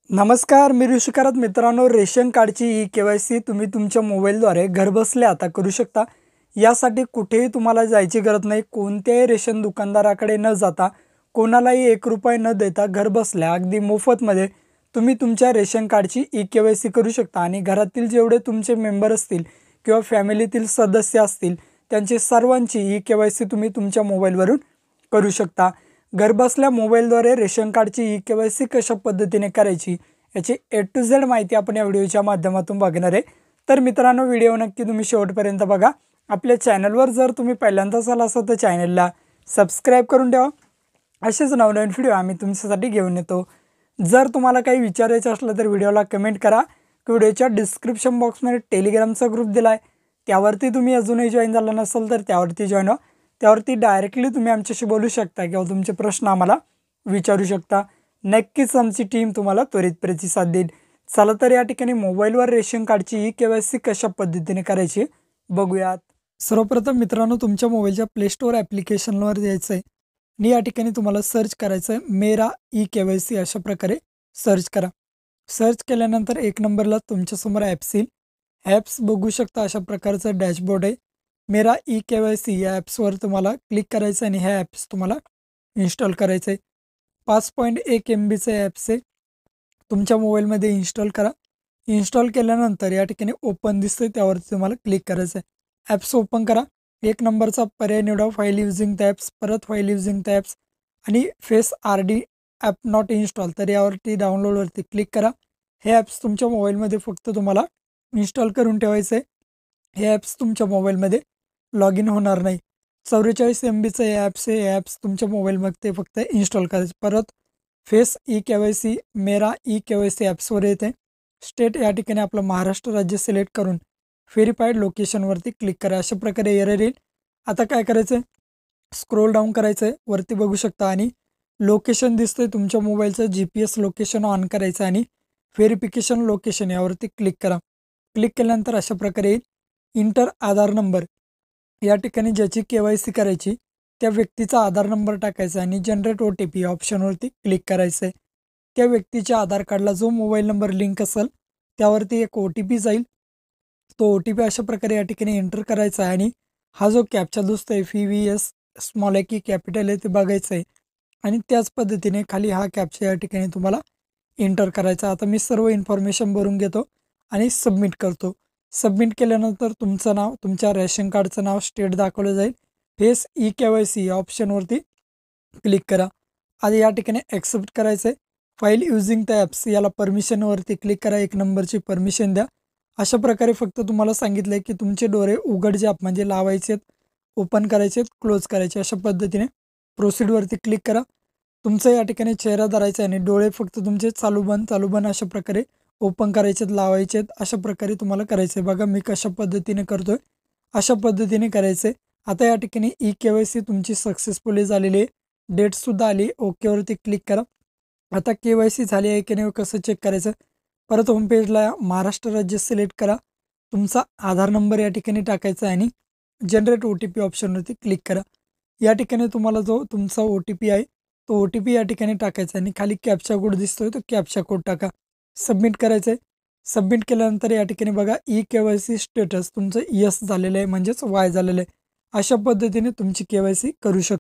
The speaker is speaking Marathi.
नमस्कार, मी ऋषिकारत मित्रांनो, रेशन कार्डची ई-के-वाय-सी तुम्ही तुमच्या मोबाईलद्वारे घरबसल्या आता करू शकता. यासाठी कुठेही तुम्हाला जायची गरज नाही. कोणत्याही रेशन दुकानदाराकडे न जाता, कोणालाही ₹1 न देता घरबसल्या अगदी मोफतमध्ये तुम्ही तुमच्या रेशन कार्डची ई-के-वाय-सी करू शकता आणि घरातील जेवढे तुमचे मेंबर असतील किंवा फॅमिलीतील सदस्य असतील, त्यांची सर्वांची ई-के-वाय-सी तुम्ही तुमच्या मोबाईलवरून करू शकता. घरबसल्या मोबाईलद्वारे रेशन कार्डची ई-के-वाय-सी कशा पद्धतीने करायची याची ए टू झेड माहिती आपण या व्हिडिओच्या माध्यमातून बघणार आहे. तर मित्रांनो, व्हिडिओ नक्की तुम्ही शेवटपर्यंत बघा. आपल्या चॅनलवर जर तुम्ही पहिल्यांदाच आला असाल तर चॅनलला सबस्क्राईब करून ठेवा. असेच नवनवीन व्हिडिओ आम्ही तुमच्यासाठी घेऊन येतो. जर तुम्हाला काही विचारायचं असलं तर व्हिडिओला कमेंट करा. व्हिडिओच्या डिस्क्रिप्शन बॉक्समध्ये टेलिग्रामचा ग्रुप दिला आहे, त्यावरती तुम्ही अजूनही जॉईन झाला नसाल तर त्यावरती जॉईन व्हा. त्यावरती डायरेक्टली तुम्ही आमच्याशी बोलू शकता किंवा तुमचे प्रश्न आम्हाला विचारू शकता. नक्कीच आमची टीम तुम्हाला त्वरित प्रतिसाद देईल. चला तर या ठिकाणी मोबाईलवर रेशन कार्डची ई-के-वाय-सी कशा पद्धतीने करायची बघूयात. सर्वप्रथम मित्रांनो, तुमच्या मोबाईलच्या प्ले स्टोअर ॲप्लिकेशनवर यायचं आहे आणि या ठिकाणी तुम्हाला सर्च करायचं आहे मेरा ई-के-वाय-सी. अशा प्रकारे सर्च करा. सर्च केल्यानंतर एक नंबरला तुमच्यासमोर ॲप्स येईल. ॲप्स बघू शकता, अशा प्रकारचं डॅशबोर्ड आहे. मेरा ई-के-वाय-सी या ॲप्सवर तुम्हाला क्लिक करायचं आणि ह्या ॲप्स तुम्हाला इन्स्टॉल करायचं आहे. 5.1 MBचं ॲप्स आहे. तुमच्या मोबाईलमध्ये इन्स्टॉल करा. इन्स्टॉल केल्यानंतर या ठिकाणी ओपन दिसतंय, त्यावरती तुम्हाला क्लिक करायचं आहे. ॲप्स ओपन करा. एक नंबरचा पर्याय निवडा, फाईल युजिंग द ॲप्स, परत फाईल युजिंग द ॲप्स आणि face RD app not install, तर यावरती डाउनलोडवरती क्लिक करा. हे ॲप्स तुमच्या मोबाईलमध्ये फक्त तुम्हाला इन्स्टॉल करून ठेवायचं आहे. हे ॲप्स तुमच्या मोबाईलमध्ये लॉग इन होणार नाही. 44 MBचं हे ॲप्स आहे. हे ॲप्स तुमच्या मोबाईलमध्ये फक्त इन्स्टॉल करायचं. परत फेस ई-के-वाय-सी मेरा ई-के-वाय-सी ॲप्सवर येते. स्टेट या ठिकाणी आपलं महाराष्ट्र राज्य सिलेक्ट करून व्हेरीफाईड लोकेशनवरती क्लिक करा. अशा प्रकारे एरर येईल. आता काय करायचं आहे, स्क्रोल डाऊन करायचं आहे, वरती बघू शकता आणि लोकेशन दिसतंय तुमच्या मोबाईलचं GPS लोकेशन ऑन करायचं आणि व्हेरिफिकेशन लोकेशन यावरती क्लिक करा. क्लिक केल्यानंतर अशा प्रकारे येईल. इंटर आधार नंबर, या ठिकाणी ज्याची के-वाय-सी करायची त्या व्यक्तीचा आधार नंबर टाकायचा आणि जनरेट OTP या ऑप्शनवरती क्लिक करायचं आहे. त्या व्यक्तीच्या आधार कार्डला जो मोबाईल नंबर लिंक असेल त्यावरती एक OTP जाईल. तो OTP अशा प्रकारे या ठिकाणी एंटर करायचा आहे आणि हा जो कॅप्चा दिसतोय FVS स्मॉल आहे की कॅपिटल आहे ते बघायचं आहे आणि त्याच पद्धतीने खाली हा कॅप्चा या ठिकाणी तुम्हाला एंटर करायचा. आता मी सर्व इन्फॉर्मेशन भरून घेतो आणि सबमिट करतो. सबमिट केल्यानंतर तुमचं नाव, तुमच्या रेशन कार्डचं नाव, स्टेट दाखवलं जाईल. फेस ई-के-वाय-सी या ऑप्शनवरती क्लिक करा. आधी या ठिकाणी ॲक्सेप्ट करायचं आहे. फाईल युजिंग द ॲप्स याला परमिशनवरती क्लिक करा. एक नंबरची परमिशन द्या. अशा प्रकारे फक्त तुम्हाला सांगितलं आहे की तुमचे डोळे उघड म्हणजे लावायचे आहेत, ओपन करायचे आहेत, क्लोज करायचे. अशा पद्धतीने प्रोसीडवरती क्लिक करा. तुमचं या ठिकाणी चेहरा धरायचा आहे आणि डोळे फक्त तुमचे चालू बंद अशा प्रकारे ओपन करायचेत, लावायचेत. अशा प्रकारे तुम्हाला करायचं आहे. बघा मी कशा पद्धतीने करतोय, अशा पद्धतीने करायचं आहे. आता या ठिकाणी ई-के-वाय-सी तुमची सक्सेसफुली झालेली आहे. डेटसुद्धा आली. ओकेवरती क्लिक करा. आता के-वाय-सी झाली आहे की नाही कसं चेक करायचं, परत होमपेजला महाराष्ट्र राज्य सिलेक्ट करा. तुमचा आधार नंबर या ठिकाणी टाकायचा आहे आणि जनरेट OTP ऑप्शनवरती क्लिक करा. या ठिकाणी तुम्हाला जो तुमचा OTP आहे तो OTP या ठिकाणी टाकायचा आणि खाली कॅप्चा कोड दिसतोय तो कॅप्चा कोड टाका. सबमिट करायचं आहे. सबमिट केल्यानंतर या ठिकाणी बघा ई-के-वाय-सी स्टेटस तुमचं यस झालेलं आहे, म्हणजेच वाय झालेलं आहे. अशा पद्धतीने तुमची के-वाय-सी करू शकता.